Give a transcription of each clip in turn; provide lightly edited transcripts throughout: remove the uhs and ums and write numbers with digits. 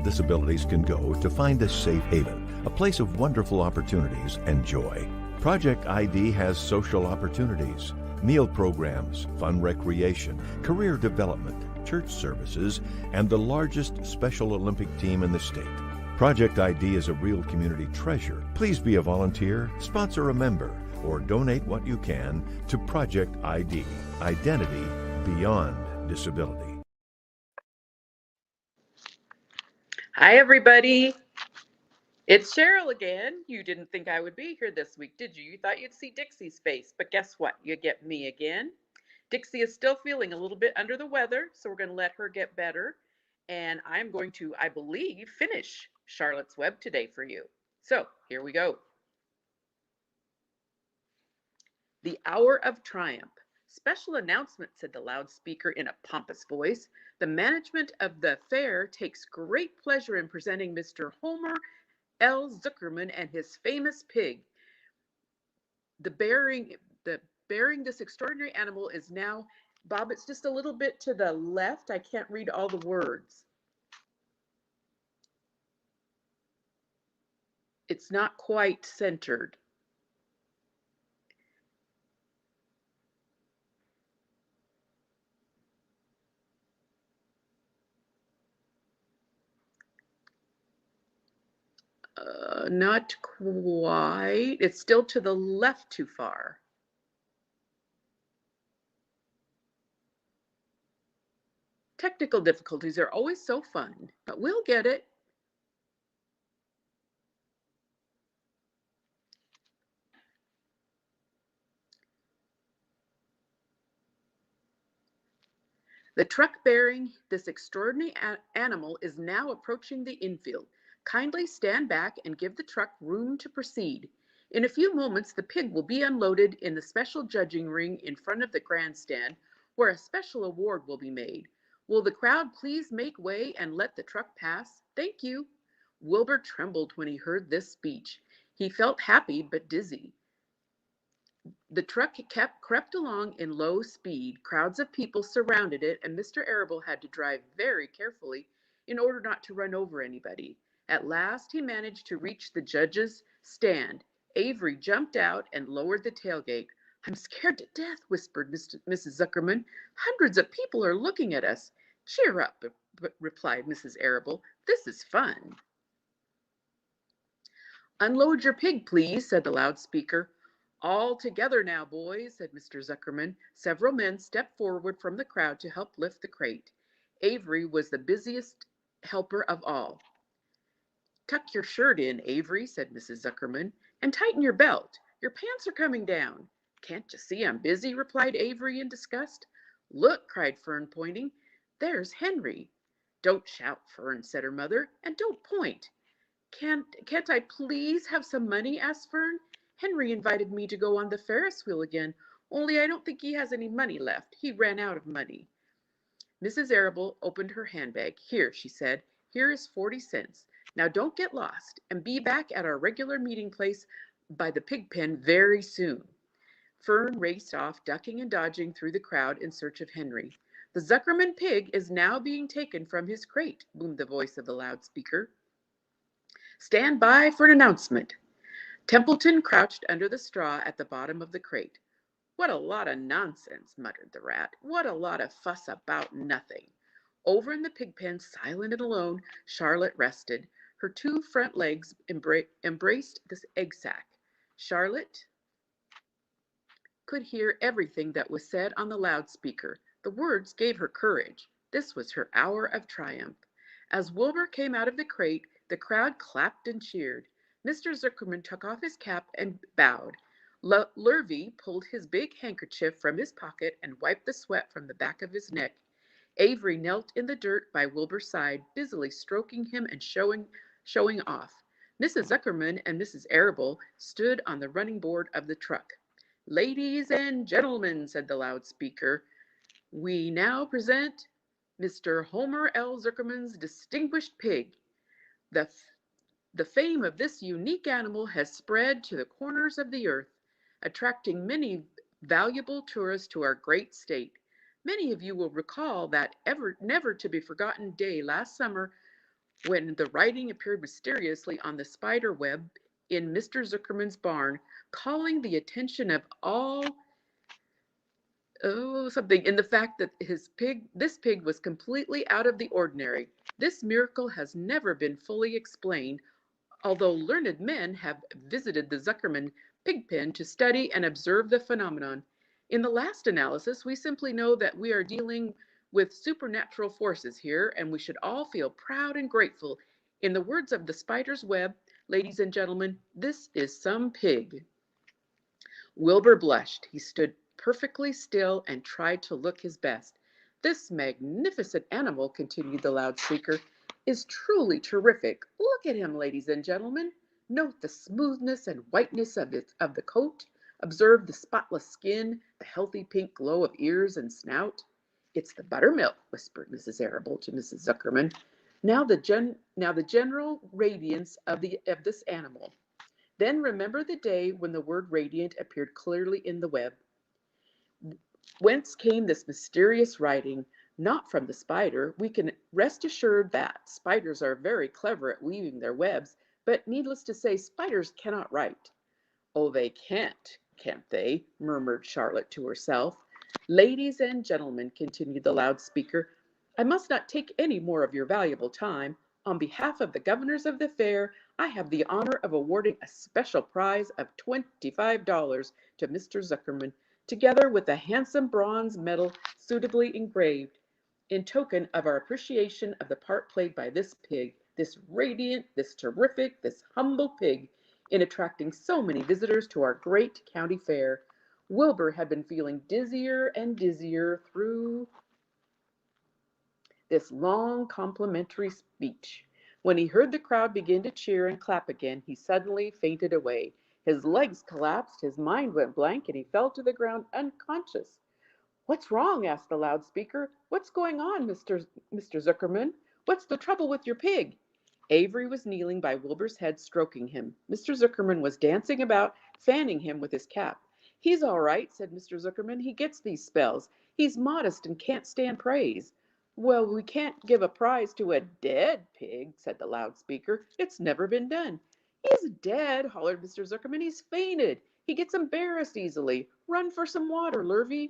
disabilities can go to find a safe haven, a place of wonderful opportunities and joy. Project ID has social opportunities, meal programs, fun recreation, career development, church services, and the largest Special Olympic team in the state. Project ID is a real community treasure. Please be a volunteer, sponsor a member, or donate what you can to Project ID, Identity Beyond Disability. Hi, everybody. It's Cheryl again. You didn't think I would be here this week, did you? You thought you'd see Dixie's face, but guess what? You get me again. Dixie is still feeling a little bit under the weather, so we're going to let her get better. And I'm going to, I believe, finish Charlotte's Web today for you. So here we go. The Hour of Triumph. Special announcement, said the loudspeaker in a pompous voice. The management of the fair takes great pleasure in presenting Mr. Homer L. Zuckerman and his famous pig. Bearing this extraordinary animal is now, Bob, it's just a little bit to the left. I can't read all the words. It's not quite centered. Not quite. It's still to the left too far. Technical difficulties are always so fun, but we'll get it. The truck bearing this extraordinary animal is now approaching the infield. Kindly stand back and give the truck room to proceed. In a few moments, the pig will be unloaded in the special judging ring in front of the grandstand, where a special award will be made. Will the crowd please make way and let the truck pass? Thank you. Wilbur trembled when he heard this speech. He felt happy but dizzy. The truck crept along in low speed. Crowds of people surrounded it, and Mr. Arable had to drive very carefully in order not to run over anybody. At last, he managed to reach the judge's stand. Avery jumped out and lowered the tailgate. I'm scared to death, whispered Mrs. Zuckerman. Hundreds of people are looking at us. Cheer up, replied Mrs. Arable. This is fun. Unload your pig, please, said the loudspeaker. All together now, boys, said Mr. Zuckerman. Several men stepped forward from the crowd to help lift the crate. Avery was the busiest helper of all. Tuck your shirt in, Avery, said Mrs. Zuckerman, and tighten your belt. Your pants are coming down. Can't you see I'm busy, replied Avery in disgust. Look, cried Fern, pointing. There's Henry. Don't shout, Fern, said her mother, and don't point. Can't I please have some money, asked Fern. Henry invited me to go on the Ferris wheel again, only I don't think he has any money left. He ran out of money. Mrs. Arable opened her handbag. Here, she said, here is 40 cents. Now don't get lost, and be back at our regular meeting place by the pig pen very soon. Fern raced off, ducking and dodging through the crowd in search of Henry. The Zuckerman pig is now being taken from his crate, boomed the voice of the loudspeaker. Stand by for an announcement. Templeton crouched under the straw at the bottom of the crate. What a lot of nonsense, muttered the rat. What a lot of fuss about nothing. Over in the pig pen, silent and alone, Charlotte rested. Her two front legs embraced this egg sack. Charlotte could hear everything that was said on the loudspeaker. The words gave her courage. This was her hour of triumph. As Wilbur came out of the crate, the crowd clapped and cheered. Mr. Zuckerman took off his cap and bowed. Lurvy pulled his big handkerchief from his pocket and wiped the sweat from the back of his neck. Avery knelt in the dirt by Wilbur's side, busily stroking him and showing off. Mrs. Zuckerman and Mrs. Arable stood on the running board of the truck. Ladies and gentlemen, said the loudspeaker, we now present Mr. Homer L. Zuckerman's distinguished pig. The fame of this unique animal has spread to the corners of the earth, attracting many valuable tourists to our great state. Many of you will recall that never to be forgotten day last summer when the writing appeared mysteriously on the spider web in Mr. Zuckerman's barn, calling the attention of all something in the fact that this pig was completely out of the ordinary. This miracle has never been fully explained, although learned men have visited the Zuckerman pig pen to study and observe the phenomenon. In the last analysis, we simply know that we are dealing with supernatural forces here, and we should all feel proud and grateful. In the words of the spider's web, ladies and gentlemen, this is some pig. Wilbur blushed. He stood perfectly still and tried to look his best. This magnificent animal, continued the loudspeaker, is truly terrific. Look at him, ladies and gentlemen. Note the smoothness and whiteness of the coat. Observe the spotless skin, the healthy pink glow of ears and snout. It's the buttermilk, whispered Mrs. Arable to Mrs. Zuckerman. Now the general radiance of this animal. Then remember the day when the word radiant appeared clearly in the web. Whence came this mysterious writing? Not from the spider. We can rest assured that spiders are very clever at weaving their webs, but needless to say, spiders cannot write. Oh, they can't they? Murmured Charlotte to herself. Ladies and gentlemen, continued the loudspeaker, I must not take any more of your valuable time. On behalf of the governors of the fair, I have the honor of awarding a special prize of $25 to Mr. Zuckerman, together with a handsome bronze medal suitably engraved, in token of our appreciation of the part played by this pig, this radiant, this terrific, this humble pig, in attracting so many visitors to our great county fair. Wilbur had been feeling dizzier and dizzier through this long complimentary speech. When he heard the crowd begin to cheer and clap again, he suddenly fainted away. His legs collapsed, his mind went blank, and he fell to the ground unconscious. What's wrong? Asked the loudspeaker. What's going on, Mr. Zuckerman? What's the trouble with your pig? Avery was kneeling by Wilbur's head, stroking him. Mr. Zuckerman was dancing about, fanning him with his cap. He's all right, said Mr. Zuckerman. He gets these spells. He's modest and can't stand praise. Well, we can't give a prize to a dead pig, said the loudspeaker. It's never been done. He's dead, hollered Mr. Zuckerman. He's fainted. He gets embarrassed easily. Run for some water, Lurvy.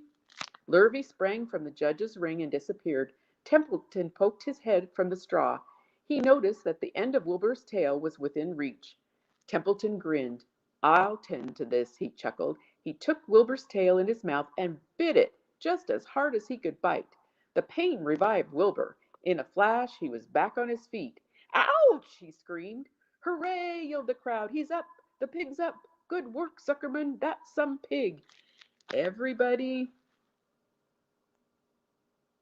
Lurvy sprang from the judge's ring and disappeared. Templeton poked his head from the straw. He noticed that the end of Wilbur's tail was within reach. Templeton grinned. I'll tend to this, he chuckled. He took Wilbur's tail in his mouth and bit it just as hard as he could bite. The pain revived Wilbur. In a flash, he was back on his feet. Ouch! He screamed. Hooray! Yelled the crowd. He's up! The pig's up! Good work, Zuckerman! That's some pig! Everybody.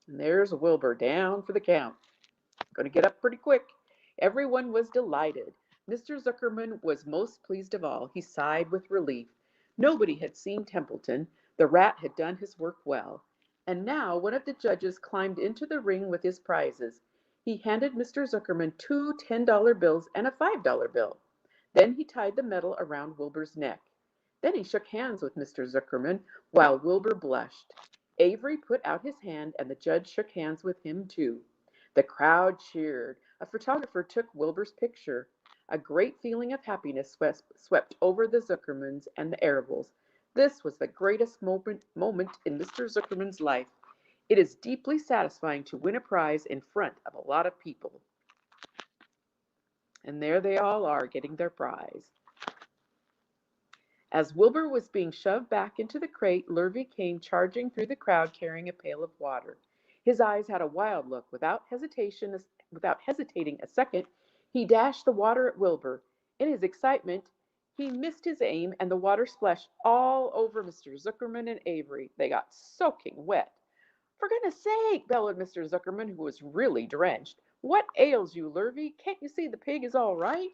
And there's Wilbur down for the count. Going to get up pretty quick. Everyone was delighted. Mr. Zuckerman was most pleased of all. He sighed with relief. Nobody had seen Templeton. The rat had done his work well. And now one of the judges climbed into the ring with his prizes. He handed Mr. Zuckerman two $10 bills and a $5 bill. Then he tied the medal around Wilbur's neck. Then he shook hands with Mr. Zuckerman while Wilbur blushed. Avery put out his hand and the judge shook hands with him too. The crowd cheered. A photographer took Wilbur's picture. A great feeling of happiness swept over the Zuckermans and the Arables. This was the greatest moment in Mr. Zuckerman's life. It is deeply satisfying to win a prize in front of a lot of people. And there they all are getting their prize. As Wilbur was being shoved back into the crate, Lurvy came charging through the crowd carrying a pail of water. His eyes had a wild look. Without hesitating a second, he dashed the water at Wilbur. In his excitement, he missed his aim, and the water splashed all over Mr. Zuckerman and Avery. They got soaking wet. For goodness sake, bellowed Mr. Zuckerman, who was really drenched. What ails you, Lurvy? Can't you see the pig is all right?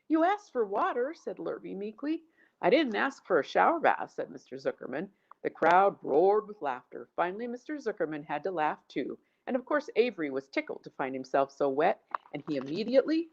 You asked for water, said Lurvy meekly. I didn't ask for a shower bath, said Mr. Zuckerman. The crowd roared with laughter. Finally, Mr. Zuckerman had to laugh too. And of course, Avery was tickled to find himself so wet, and he immediately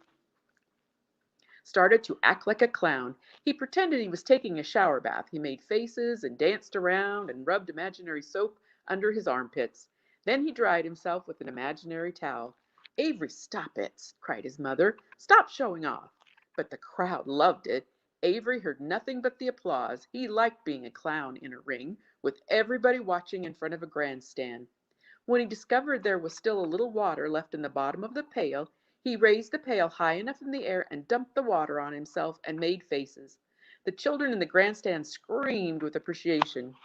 started to act like a clown. He pretended he was taking a shower bath. He made faces and danced around and rubbed imaginary soap under his armpits. Then he dried himself with an imaginary towel. "Avery, stop it!" cried his mother. "Stop showing off." But the crowd loved it. Avery heard nothing but the applause. He liked being a clown in a ring, with everybody watching in front of a grandstand. When he discovered there was still a little water left in the bottom of the pail, he raised the pail high enough in the air and dumped the water on himself and made faces. The children in the grandstand screamed with appreciation.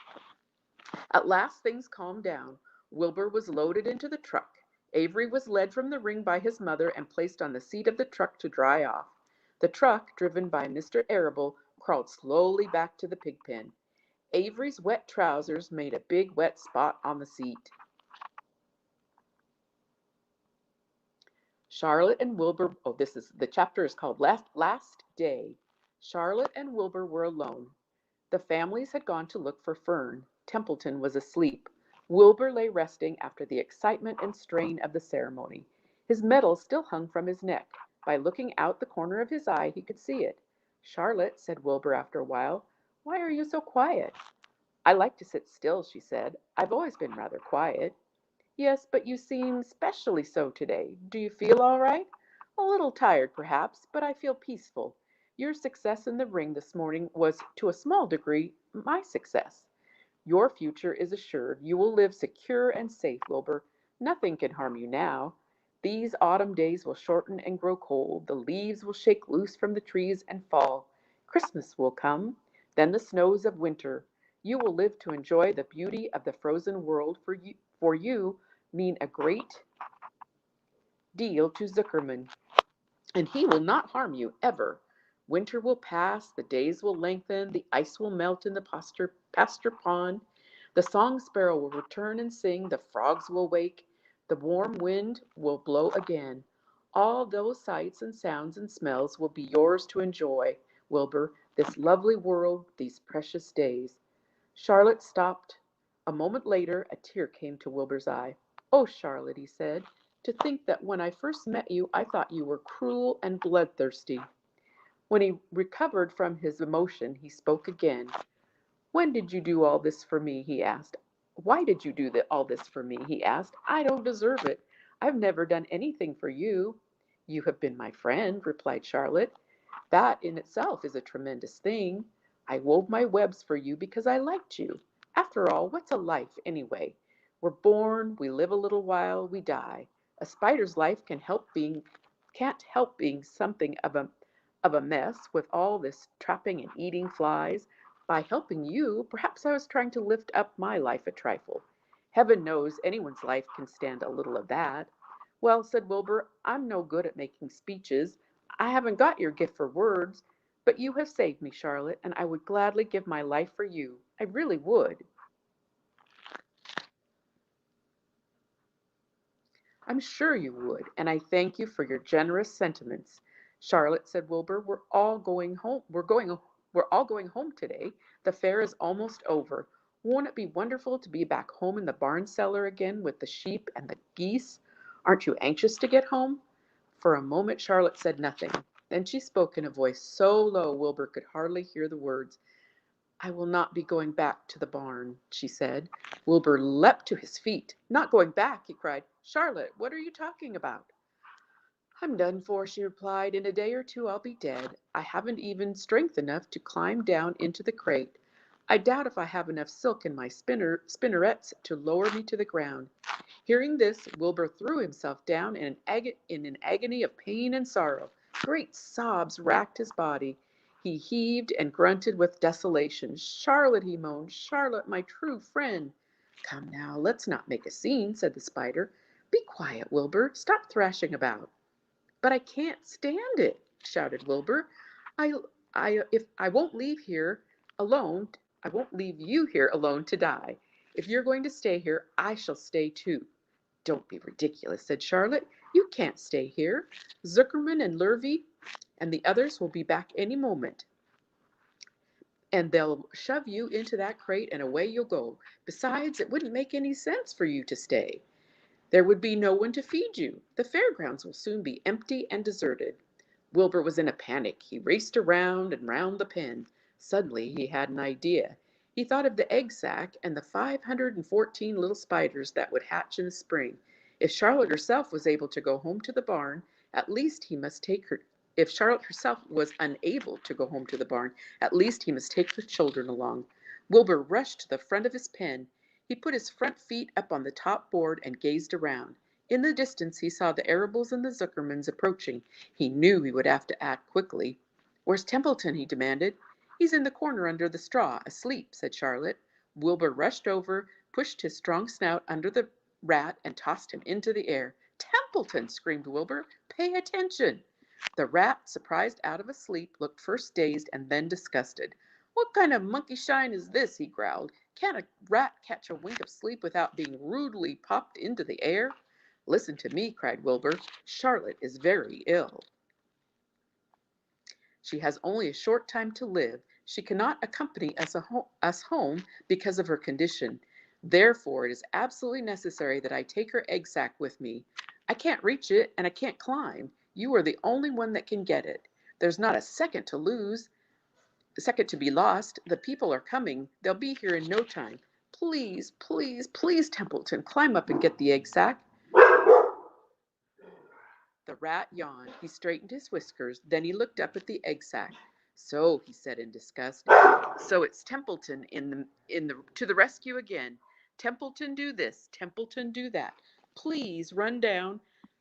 At last things calmed down. Wilbur was loaded into the truck. Avery was led from the ring by his mother and placed on the seat of the truck to dry off. The truck, driven by Mr. Arable, crawled slowly back to the pig pen. Avery's wet trousers made a big wet spot on the seat. Charlotte and Wilbur, oh, the chapter is called Last Day. Charlotte and Wilbur were alone. The families had gone to look for Fern. Templeton was asleep. Wilbur lay resting after the excitement and strain of the ceremony. His medal still hung from his neck. By looking out the corner of his eye, he could see it. "Charlotte," said Wilbur after a while, "why are you so quiet?" "I like to sit still," she said. "I've always been rather quiet." "Yes, but you seem specially so today. Do you feel all right?" "A little tired, perhaps, but I feel peaceful. Your success in the ring this morning was, to a small degree, my success. Your future is assured. You will live secure and safe, Wilbur. Nothing can harm you now. These autumn days will shorten and grow cold. The leaves will shake loose from the trees and fall. Christmas will come, then the snows of winter. You will live to enjoy the beauty of the frozen world. For you mean a great deal to Zuckerman, and he will not harm you ever. Winter will pass, the days will lengthen, the ice will melt in the pasture pond, the song sparrow will return and sing, the frogs will wake, the warm wind will blow again. All those sights and sounds and smells will be yours to enjoy, Wilbur, this lovely world, these precious days. Charlotte stopped. A moment later, a tear came to Wilbur's eye. "Oh, Charlotte," he said, "to think that when I first met you I thought you were cruel and bloodthirsty." When he recovered from his emotion, he spoke again. "When did you do all this for me?" he asked. "Why did you do all this for me?" he asked. "I don't deserve it. I've never done anything for you." "You have been my friend," replied Charlotte. "That in itself is a tremendous thing. I wove my webs for you because I liked you. After all, what's a life, anyway? We're born, we live a little while, we die. A spider's life can't help being something of a mess with all this trapping and eating flies. By helping you, perhaps I was trying to lift up my life a trifle. Heaven knows anyone's life can stand a little of that." "Well," said Wilbur, "I'm no good at making speeches. I haven't got your gift for words, but you have saved me, Charlotte, and I would gladly give my life for you. I really would." "I'm sure you would, and I thank you for your generous sentiments." "Charlotte," said Wilbur, "we're all going home. We're all going home today. The fair is almost over. Won't it be wonderful to be back home in the barn cellar again with the sheep and the geese? Aren't you anxious to get home?" For a moment Charlotte said nothing. Then she spoke in a voice so low Wilbur could hardly hear the words. "I will not be going back to the barn," she said. Wilbur leapt to his feet. "Not going back!" he cried. "Charlotte, what are you talking about?" "I'm done for," she replied. "In a day or two I'll be dead. I haven't even strength enough to climb down into the crate. I doubt if I have enough silk in my spinnerets to lower me to the ground." Hearing this, Wilbur threw himself down in an agony of pain and sorrow. Great sobs racked his body. He heaved and grunted with desolation. "Charlotte," he moaned, "Charlotte, my true friend." "Come now, let's not make a scene," said the spider. "Be quiet, Wilbur. Stop thrashing about." "But I can't stand it," shouted Wilbur. "I, if I won't leave here alone, I won't leave you here alone to die. If you're going to stay here, I shall stay too." "Don't be ridiculous," said Charlotte. "You can't stay here. Zuckerman and Lurvy and the others will be back any moment, and they'll shove you into that crate and away you'll go. Besides, it wouldn't make any sense for you to stay. There would be no one to feed you. The fairgrounds will soon be empty and deserted." Wilbur was in a panic. He raced around and round the pen. Suddenly he had an idea. He thought of the egg sack and the 514 little spiders that would hatch in the spring. If Charlotte herself was able to go home to the barn, at least he must take her. If Charlotte herself was unable to go home to the barn, at least he must take the children along. Wilbur rushed to the front of his pen. He put his front feet up on the top board and gazed around. In the distance he saw the Arables and the Zuckermans approaching. He knew he would have to act quickly. "Where's Templeton?" he demanded. "He's in the corner under the straw, asleep," said Charlotte. Wilbur rushed over, pushed his strong snout under the rat, and tossed him into the air. "Templeton!" screamed Wilbur. "Pay attention!" The rat, surprised out of a sleep, looked first dazed and then disgusted. "What kind of monkey shine is this?" he growled. "Can't a rat catch a wink of sleep without being rudely popped into the air?" "Listen to me," cried Wilbur. "Charlotte is very ill. She has only a short time to live. She cannot accompany us home because of her condition. Therefore, it is absolutely necessary that I take her egg sac with me. I can't reach it, and I can't climb. You are the only one that can get it. There's not a second to be lost. The people are coming. They'll be here in no time. Please, please, please, Templeton, climb up and get the egg sac." The rat yawned. He straightened his whiskers. Then he looked up at the egg sac. "So," he said in disgust. "So it's Templeton to the rescue again. Templeton do this. Templeton do that. Please run down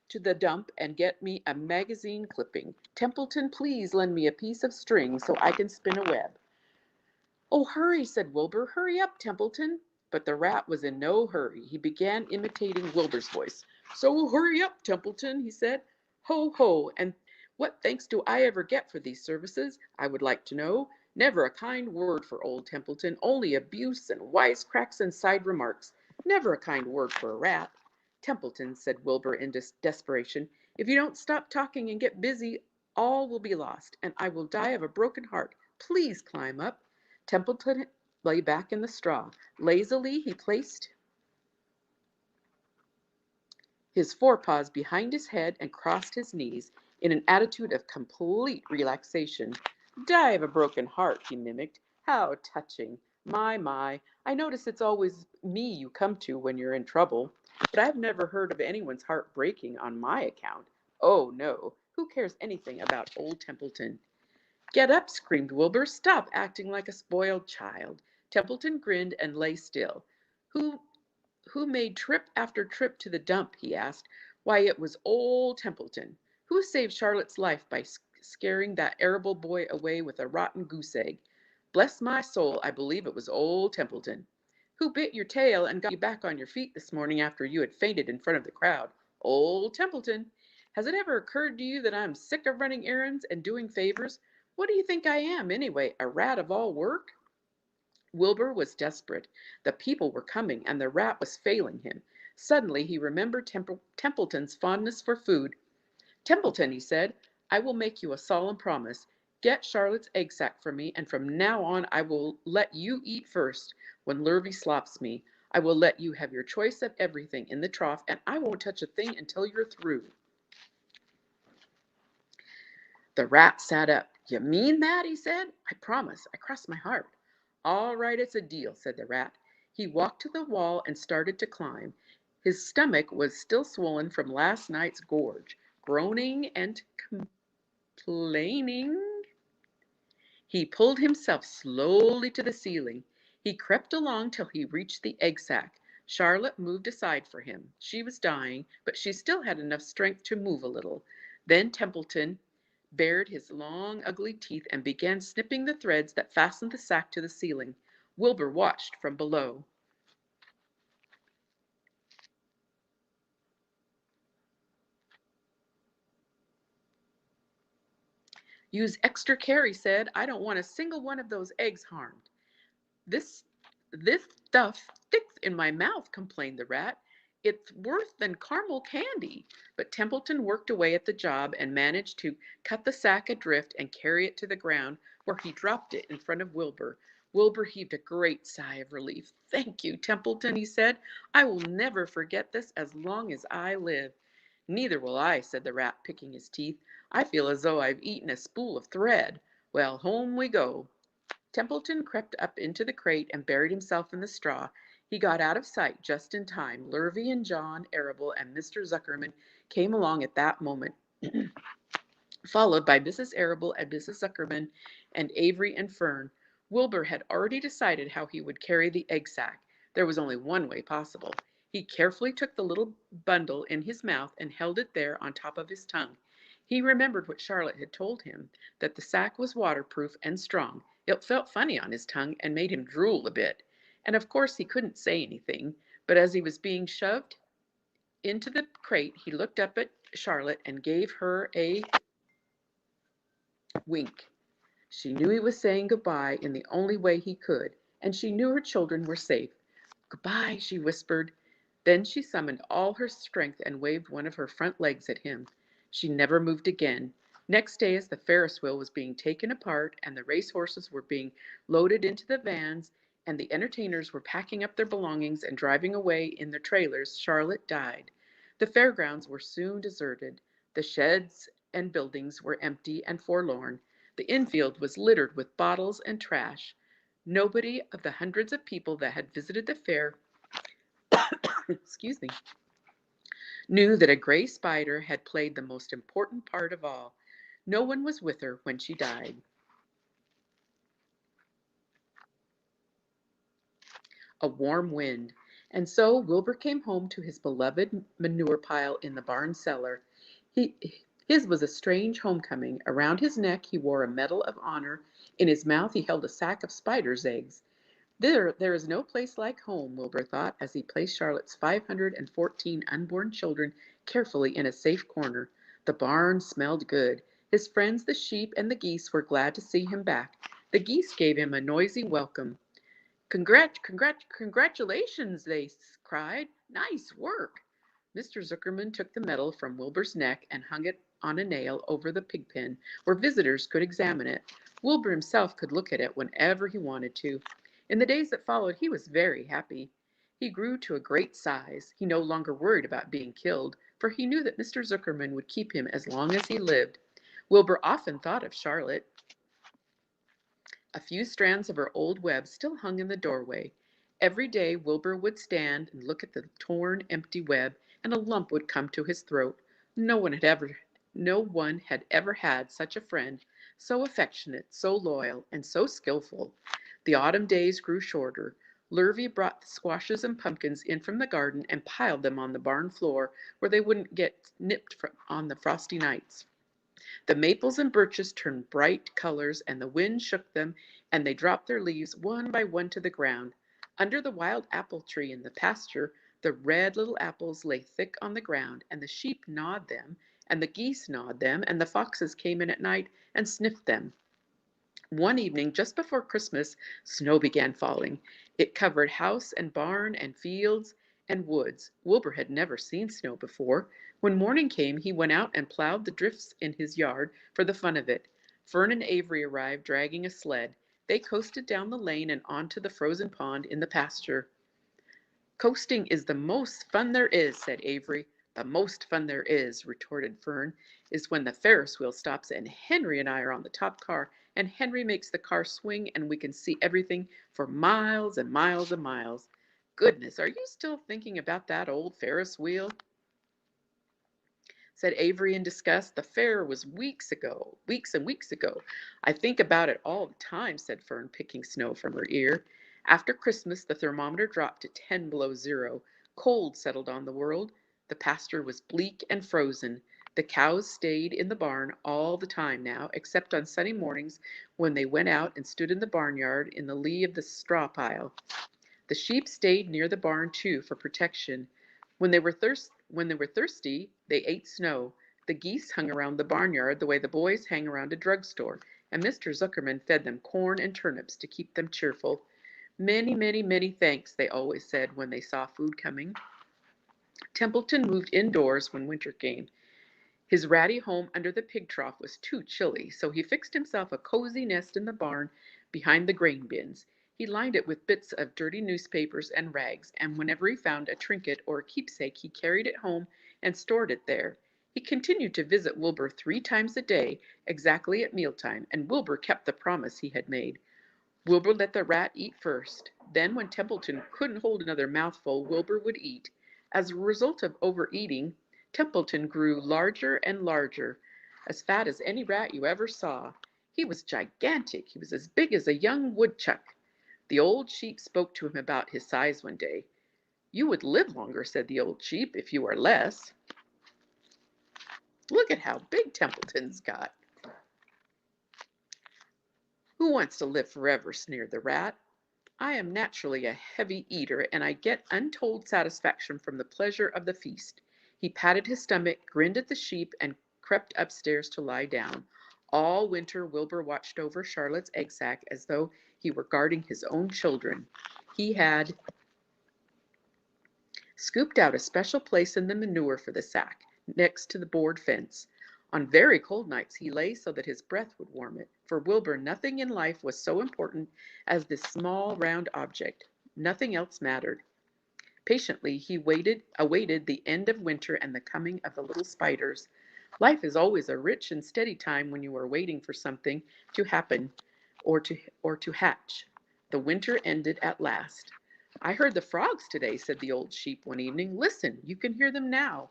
to the dump and get me a magazine clipping. Templeton, please lend me a piece of string so I can spin a web." "Oh, hurry," said Wilbur. "Hurry up, Templeton." But the rat was in no hurry. He began imitating Wilbur's voice. "So hurry up, Templeton," he said. "Ho, ho, and what thanks do I ever get for these services, I would like to know? Never a kind word for old Templeton, only abuse and wisecracks and side remarks. Never a kind word for a rat." "Templeton," said Wilbur in desperation, "if you don't stop talking and get busy, all will be lost, and I will die of a broken heart. Please climb up." Templeton lay back in the straw. Lazily he placed his forepaws behind his head and crossed his knees in an attitude of complete relaxation. "Die of a broken heart," he mimicked. "How touching. My, I notice it's always me you come to when you're in trouble. But I've never heard of anyone's heart breaking on my account. Oh, no. Who cares anything about old Templeton?" "Get up," screamed Wilbur. "Stop acting like a spoiled child." Templeton grinned and lay still. Who who made trip after trip to the dump?" he asked. "Why, it was old Templeton. Who saved Charlotte's life by scaring that arable boy away with a rotten goose egg? Bless my soul, I believe it was old Templeton. Who bit your tail and got you back on your feet this morning after you had fainted in front of the crowd? Old Templeton. Has it ever occurred to you that I'm sick of running errands and doing favors? What do you think I am, anyway, a rat of all work?" Wilbur was desperate. The people were coming, and the rat was failing him. Suddenly he remembered Templeton's fondness for food. "Templeton," he said, "I will make you a solemn promise. Get Charlotte's egg sac for me, and from now on I will let you eat first when Lurvy slops me. I will let you have your choice of everything in the trough, and I won't touch a thing until you're through." The rat sat up. "You mean that?" he said. "I promise. I cross my heart." "All right, it's a deal," said the rat. He walked to the wall and started to climb. His stomach was still swollen from last night's gorge. Groaning and complaining, he pulled himself slowly to the ceiling. He crept along till he reached the egg sac. Charlotte moved aside for him. She was dying, but she still had enough strength to move a little. Then Templeton bared his long, ugly teeth and began snipping the threads that fastened the sack to the ceiling. Wilbur watched from below. "Use extra care," he said. "I don't want a single one of those eggs harmed." This this stuff sticks in my mouth," complained the rat. "It's worse than caramel candy." But Templeton worked away at the job and managed to cut the sack adrift and carry it to the ground, where he dropped it in front of Wilbur. Wilbur heaved a great sigh of relief. "Thank you, Templeton," he said. "I will never forget this as long as I live." "Neither will I," said the rat, picking his teeth. "I feel as though I've eaten a spool of thread. Well, home we go." Templeton crept up into the crate and buried himself in the straw. He got out of sight just in time. Lurvy and John Arable and Mr. Zuckerman came along at that moment, followed by Mrs. Arable and Mrs. Zuckerman and Avery and Fern. Wilbur had already decided how he would carry the egg sack. There was only one way possible. He carefully took the little bundle in his mouth and held it there on top of his tongue. He remembered what Charlotte had told him, that the sack was waterproof and strong. It felt funny on his tongue and made him drool a bit. And of course he couldn't say anything, but as he was being shoved into the crate, he looked up at Charlotte and gave her a wink. She knew he was saying goodbye in the only way he could, and she knew her children were safe. Goodbye, she whispered. Then she summoned all her strength and waved one of her front legs at him. She never moved again. Next day, as the Ferris wheel was being taken apart and the race horses were being loaded into the vans and the entertainers were packing up their belongings and driving away in their trailers, Charlotte died. The fairgrounds were soon deserted. The sheds and buildings were empty and forlorn. The infield was littered with bottles and trash. Nobody of the hundreds of people that had visited the fair, excuse me, knew that a gray spider had played the most important part of all. No one was with her when she died. A warm wind. And so Wilbur came home to his beloved manure pile in the barn cellar. He, his was a strange homecoming. Around his neck he wore a medal of honor. In his mouth he held a sack of spider's eggs. There is no place like home, Wilbur thought, as he placed Charlotte's 514 unborn children carefully in a safe corner. The barn smelled good. His friends, the sheep and the geese, were glad to see him back. The geese gave him a noisy welcome. Congratulations, they cried. Nice work. Mr. Zuckerman took the medal from Wilbur's neck and hung it on a nail over the pig pen, where visitors could examine it. Wilbur himself could look at it whenever he wanted to. In the days that followed, he was very happy. He grew to a great size. He no longer worried about being killed, for he knew that Mr. Zuckerman would keep him as long as he lived. Wilbur often thought of Charlotte. A few strands of her old web still hung in the doorway. Every day Wilbur would stand and look at the torn, empty web, and a lump would come to his throat. No one had ever had such a friend, so affectionate, so loyal, and so skillful. The autumn days grew shorter. Lurvy brought the squashes and pumpkins in from the garden and piled them on the barn floor where they wouldn't get nipped on the frosty nights. The maples and birches turned bright colors, and the wind shook them, and they dropped their leaves one by one to the ground. Under the wild apple tree in the pasture, the red little apples lay thick on the ground, and the sheep gnawed them, and the geese gnawed them, and the foxes came in at night and sniffed them. One evening, just before Christmas, snow began falling. It covered house and barn and fields and woods. Wilbur had never seen snow before. When morning came, he went out and plowed the drifts in his yard for the fun of it. Fern and Avery arrived dragging a sled. They coasted down the lane and onto the frozen pond in the pasture. Coasting is the most fun there is, said Avery. The most fun there is, retorted Fern, is when the Ferris wheel stops and Henry and I are on the top car, and Henry makes the car swing and we can see everything for miles and miles and miles. Goodness, are you still thinking about that old Ferris wheel? Said Avery in disgust. The fair was weeks and weeks ago. I think about it all the time, said Fern, picking snow from her ear. After Christmas, the thermometer dropped to 10 below zero. Cold settled on the world. The pasture was bleak and frozen. The cows stayed in the barn all the time now, except on sunny mornings when they went out and stood in the barnyard in the lee of the straw pile. The sheep stayed near the barn too for protection. When they were thirsty, they ate snow. The geese hung around the barnyard the way the boys hang around a drugstore, and Mr. Zuckerman fed them corn and turnips to keep them cheerful. Many, many, many thanks, they always said when they saw food coming. Templeton moved indoors when winter came. His ratty home under the pig trough was too chilly, so he fixed himself a cozy nest in the barn behind the grain bins. He lined it with bits of dirty newspapers and rags, and whenever he found a trinket or a keepsake, he carried it home and stored it there. He continued to visit Wilbur 3 times a day, exactly at mealtime, and Wilbur kept the promise he had made. Wilbur let the rat eat first. Then, when Templeton couldn't hold another mouthful, Wilbur would eat. As a result of overeating, Templeton grew larger and larger, as fat as any rat you ever saw. He was gigantic. He was as big as a young woodchuck. The old sheep spoke to him about his size one day. "You would live longer," said the old sheep, "if you are less." "Look at how big Templeton's got." "Who wants to live forever?" sneered the rat. "I am naturally a heavy eater, and I get untold satisfaction from the pleasure of the feast." He patted his stomach, grinned at the sheep, and crept upstairs to lie down. All winter, Wilbur watched over Charlotte's egg sack as though he were guarding his own children. He had scooped out a special place in the manure for the sack, next to the board fence. On very cold nights he lay so that his breath would warm it. For Wilbur, nothing in life was so important as this small round object. Nothing else mattered. Patiently he awaited the end of winter and the coming of the little spiders. Life is always a rich and steady time when you are waiting for something to happen or to hatch. The winter ended at last. "I heard the frogs today," said the old sheep one evening. "Listen, you can hear them now."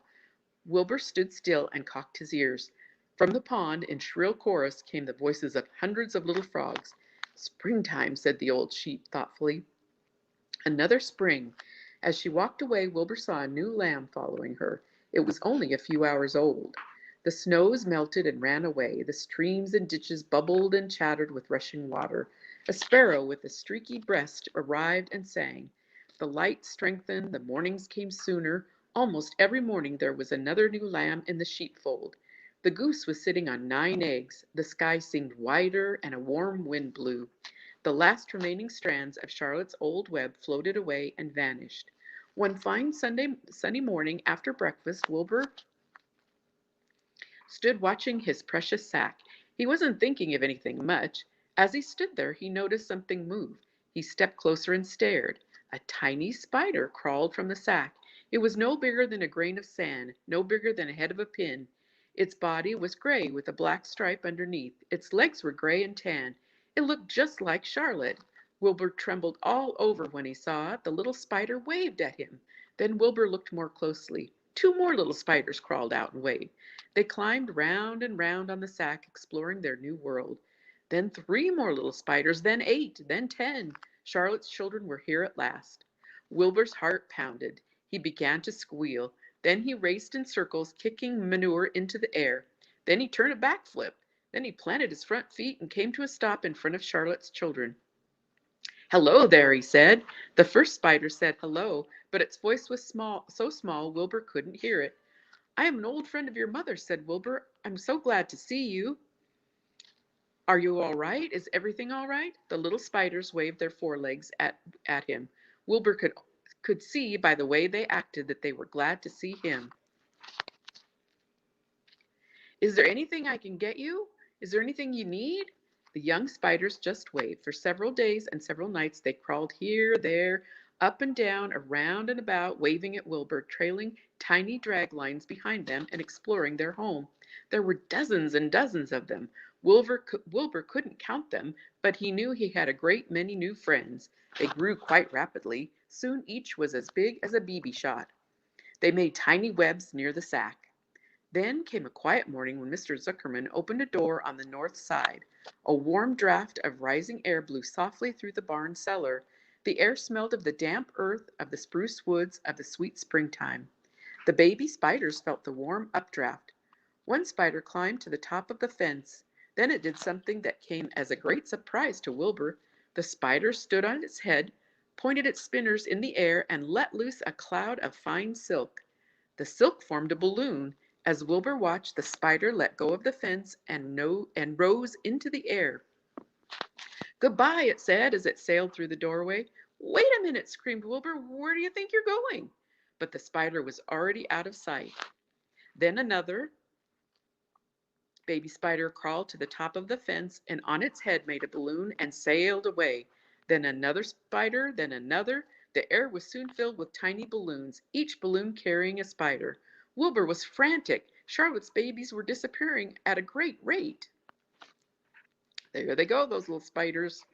Wilbur stood still and cocked his ears. From the pond, in shrill chorus, came the voices of hundreds of little frogs. "Springtime," said the old sheep thoughtfully. "Another spring." As she walked away, Wilbur saw a new lamb following her. It was only a few hours old. The snows melted and ran away. The streams and ditches bubbled and chattered with rushing water. A sparrow with a streaky breast arrived and sang. The light strengthened. The mornings came sooner. Almost every morning there was another new lamb in the sheepfold. The goose was sitting on 9 eggs. The sky seemed wider, and a warm wind blew. The last remaining strands of Charlotte's old web floated away and vanished. One fine sunny morning after breakfast, Wilbur stood watching his precious sack. He wasn't thinking of anything much. As he stood there, he noticed something move. He stepped closer and stared. A tiny spider crawled from the sack. It was no bigger than a grain of sand, no bigger than a head of a pin. Its body was gray with a black stripe underneath. Its legs were gray and tan. It looked just like Charlotte. Wilbur trembled all over when he saw it. The little spider waved at him. Then Wilbur looked more closely. 2 more little spiders crawled out and waved. They climbed round and round on the sack, exploring their new world. Then 3 more little spiders, then 8, then 10. Charlotte's children were here at last. Wilbur's heart pounded. He began to squeal. Then he raced in circles, kicking manure into the air. Then he turned a backflip. Then he planted his front feet and came to a stop in front of Charlotte's children. "Hello there," he said. The first spider said hello, but its voice was so small Wilbur couldn't hear it. "I am an old friend of your mother," said Wilbur. "I'm so glad to see you. Are you all right? Is everything all right?" The little spiders waved their forelegs at him. Wilbur could see by the way they acted that they were glad to see him. "Is there anything I can get you? Is there anything you need?" The young spiders just waved. For several days and several nights they crawled here, there, up and down, around and about, waving at Wilbur, trailing tiny drag lines behind them and exploring their home. There were dozens and dozens of them. Wilbur couldn't count them, but he knew he had a great many new friends. They grew quite rapidly. Soon each was as big as a BB shot. They made tiny webs near the sack. Then came a quiet morning when Mr. Zuckerman opened a door on the north side. A warm draft of rising air blew softly through the barn cellar. The air smelled of the damp earth, of the spruce woods, of the sweet springtime. The baby spiders felt the warm updraft. One spider climbed to the top of the fence. Then it did something that came as a great surprise to Wilbur. The spider stood on its head, pointed its spinners in the air, and let loose a cloud of fine silk. The silk formed a balloon. As Wilbur watched, the spider let go of the fence and rose into the air. "Goodbye," it said as it sailed through the doorway. "Wait a minute," screamed Wilbur. "Where do you think you're going?" But the spider was already out of sight. Then another baby spider crawled to the top of the fence and on its head made a balloon and sailed away. Then another spider, then another. The air was soon filled with tiny balloons, each balloon carrying a spider. Wilbur was frantic. Charlotte's babies were disappearing at a great rate. There they go, those little spiders.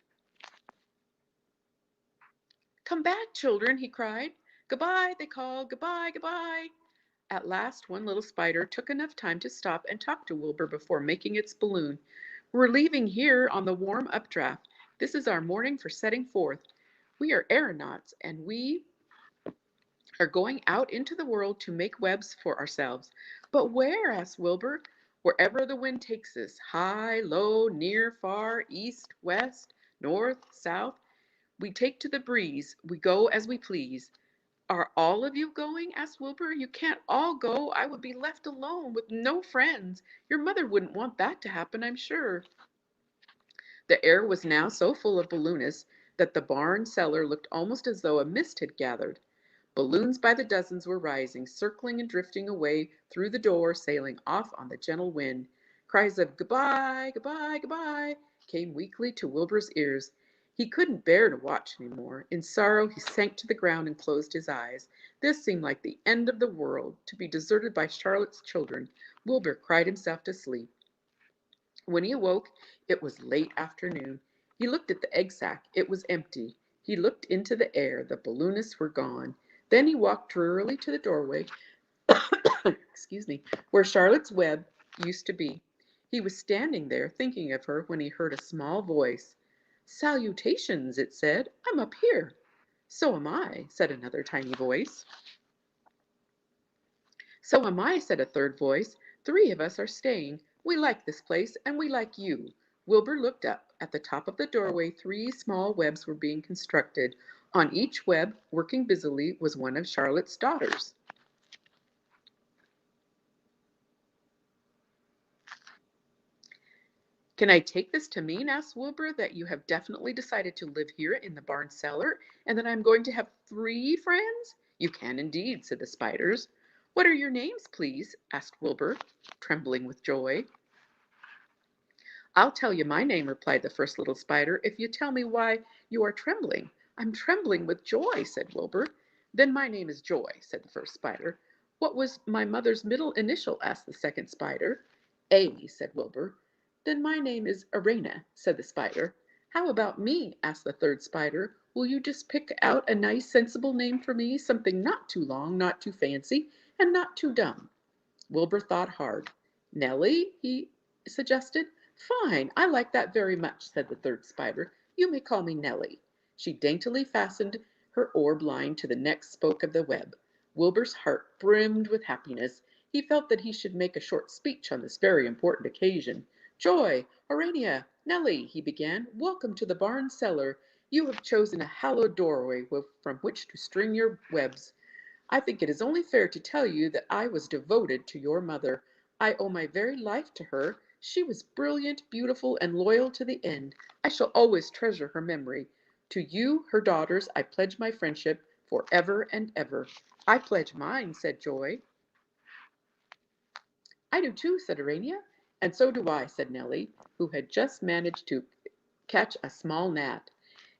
"Come back, children," he cried. "Goodbye," they called. "Goodbye, goodbye." At last one little spider took enough time to stop and talk to Wilbur before making its balloon. "We're leaving here on the warm updraft. This is our morning for setting forth. We are aeronauts, and we are going out into the world to make webs for ourselves." "But where?" asked Wilbur. "Wherever the wind takes us, high, low, near, far, east, west, north, south. We take to the breeze. We go as we please." "Are all of you going?" asked Wilbur. "You can't all go. I would be left alone with no friends. Your mother wouldn't want that to happen, I'm sure." The air was now so full of balloonists that the barn cellar looked almost as though a mist had gathered. Balloons by the dozens were rising, circling and drifting away through the door, sailing off on the gentle wind. Cries of "Goodbye, goodbye, goodbye" came weakly to Wilbur's ears. He couldn't bear to watch any more. In sorrow he sank to the ground and closed his eyes. This seemed like the end of the world, to be deserted by Charlotte's children. Wilbur cried himself to sleep. When he awoke, it was late afternoon. He looked at the egg sack. It was empty. He looked into the air. The balloonists were gone. Then he walked drearily to the doorway, excuse me, where Charlotte's web used to be. He was standing there thinking of her when he heard a small voice. "Salutations," it said. "I'm up here." "So am I," said another tiny voice. "So am I," said a third voice. "Three of us are staying. We like this place, and we like you." Wilbur looked up. At the top of the doorway, three small webs were being constructed. On each web, working busily, was one of Charlotte's daughters. "Can I take this to mean," asked Wilbur, "that you have definitely decided to live here in the barn cellar, and that I'm going to have three friends?" "You can indeed," said the spiders. "What are your names, please?" asked Wilbur, trembling with joy. "I'll tell you my name," replied the first little spider, "if you tell me why you are trembling." "I'm trembling with joy," said Wilbur. "Then my name is Joy," said the first spider. "What was my mother's middle initial?" asked the second spider. "A," said Wilbur. "Then my name is Arena," said the spider. "How about me?" asked the third spider. "Will you just pick out a nice, sensible name for me, something not too long, not too fancy, and not too dumb?" Wilbur thought hard. "Nellie," he suggested. "Fine, I like that very much," said the third spider. "You may call me Nellie." She daintily fastened her orb line to the next spoke of the web. Wilbur's heart brimmed with happiness. He felt that he should make a short speech on this very important occasion. "Joy, Orania, Nellie," he began, "welcome to the barn cellar. You have chosen a hallowed doorway from which to string your webs. I think it is only fair to tell you that I was devoted to your mother. I owe my very life to her. She was brilliant, beautiful, and loyal to the end. I shall always treasure her memory. To you, her daughters, I pledge my friendship for ever and ever." "I pledge mine," said Joy. "I do too," said Urania. "And so do I," said Nellie, who had just managed to catch a small gnat.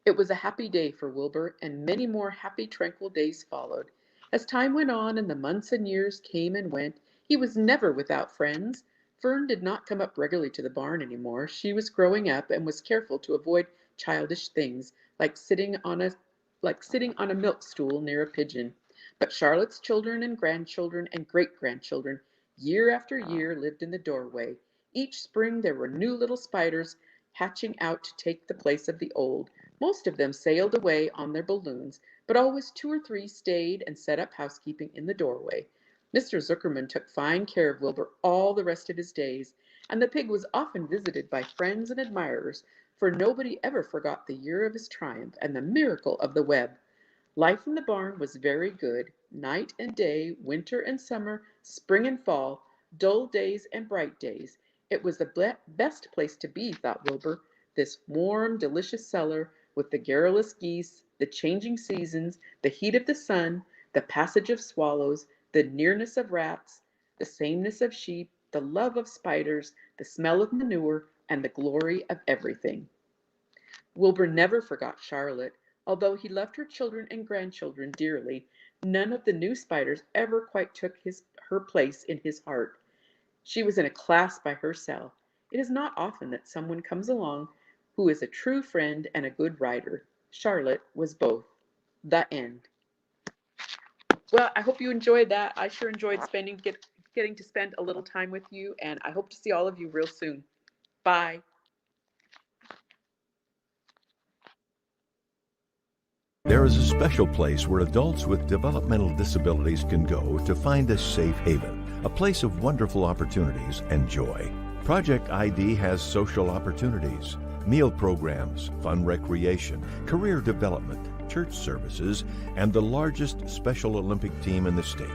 It was a happy day for Wilbur, and many more happy, tranquil days followed. As time went on and the months and years came and went, he was never without friends. Fern did not come up regularly to the barn any more. She was growing up and was careful to avoid childish things like sitting on a milk stool near a pigeon. But Charlotte's children and grandchildren and great-grandchildren, year after year, lived in the doorway. Each spring there were new little spiders hatching out to take the place of the old. Most of them sailed away on their balloons, but always two or three stayed and set up housekeeping in the doorway. Mr. Zuckerman took fine care of Wilbur all the rest of his days, and the pig was often visited by friends and admirers, for nobody ever forgot the year of his triumph and the miracle of the web. Life in the barn was very good. Night and day, winter and summer, spring and fall, dull days and bright days. It was the best place to be, thought Wilbur, this warm, delicious cellar, with the garrulous geese, the changing seasons, the heat of the sun, the passage of swallows, the nearness of rats, the sameness of sheep, the love of spiders, the smell of manure, and the glory of everything. Wilbur never forgot Charlotte. Although he loved her children and grandchildren dearly, none of the new spiders ever quite took her place in his heart. She was in a class by herself. It is not often that someone comes along who is a true friend and a good writer. Charlotte was both. The end. Well, I hope you enjoyed that. I sure enjoyed getting to spend a little time with you, and I hope to see all of you real soon. Bye. There is a special place where adults with developmental disabilities can go to find a safe haven, a place of wonderful opportunities and joy. Project ID has social opportunities, meal programs, fun recreation, career development, church services, and the largest Special Olympic team in the state.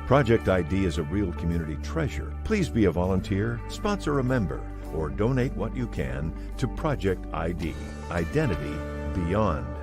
Project ID is a real community treasure. Please be a volunteer, sponsor a member, or donate what you can to Project ID, Identity Beyond.